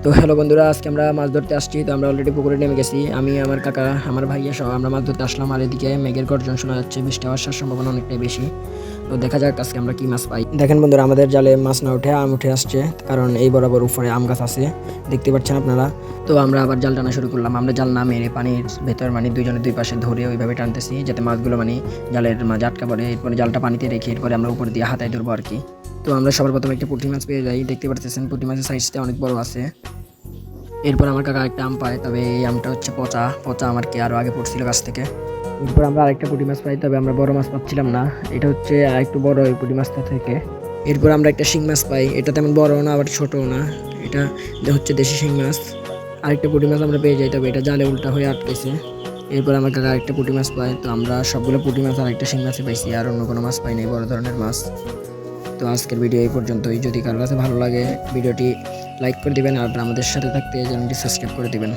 তো হ্যালো বন্ধুরা, আজকে আমরা মাছ ধরতে আসছি। তো আমরা অলরেডি পুকুরে নেমে গেছি। আমি, আমার কাকা, আমার ভাইয়া সহ আমরা মাছ ধরতে আসলাম। আর এদিকে মেঘের গর্জন শোনা যাচ্ছে, বৃষ্টি আসার সম্ভাবনা অনেকটাই বেশি। তো দেখা যাক আজকে আমরা কি মাছ পাই। দেখেন বন্ধুরা, আমাদের জালে মাছ না উঠে আম উঠে আসছে, কারণ এই বরাবর উপরে আম গাছ আছে, দেখতে পাচ্ছেন আপনারা। তো আমরা আবার জাল টানা শুরু করলাম। আমরা জাল না মেরে পানির ভেতর দুইজনে দুই পাশে ধরে ওইভাবে টানতেছি, যাতে মাছগুলো জালের মাঝে আটকা পড়ে। এরপরে জালটা পানিতে রেখে এরপরে আমরা উপর দিয়ে হাতায় ধরবো আর কি। তো আমরা সবার প্রথমে একটা পুঁটি মাছ পেয়ে যাই। দেখতে পাচ্ছেন পুঁটি মাছের সাইজটা অনেক বড় আছে। এরপর আমার কাকা একটা আম পায়, তবে এই আমটা হচ্ছে পচা পচা, আমার কি আরও আগে পড়ছিল গাছ থেকে। এরপর আমরা আরেকটা পুঁটি মাছ পাই, তবে আমরা বড় মাছ পাচ্ছিলাম না। এটা হচ্ছে আরেকটু বড় এই পুঁটি মাছটা থেকে। এরপর আমরা একটা শিং মাছ পাই, এটা তেমন বড়ও না আবার ছোটও না, এটা হচ্ছে দেশি শিং মাছ। আরেকটা পুঁটি মাছ আমরা পেয়ে যাই, তবে এটা জালে উল্টা হয়ে আটকেছে। এরপর আমার কাকা আরেকটা পুঁটি মাছ পাই। তো আমরা সবগুলো পুঁটি মাছ আর একটা শিং মাছে পাইছি, আর অন্য কোনো মাছ পাই নাই বড় ধরনের মাছ। তো আজকের ভিডিও এই পর্যন্তই। যদি কারোর কাছে ভালো লাগে ভিডিওটি লাইক করে দিবেন, আর আমাদের সাথে থাকতে চ্যানেলটি সাবস্ক্রাইব করে দিবেন।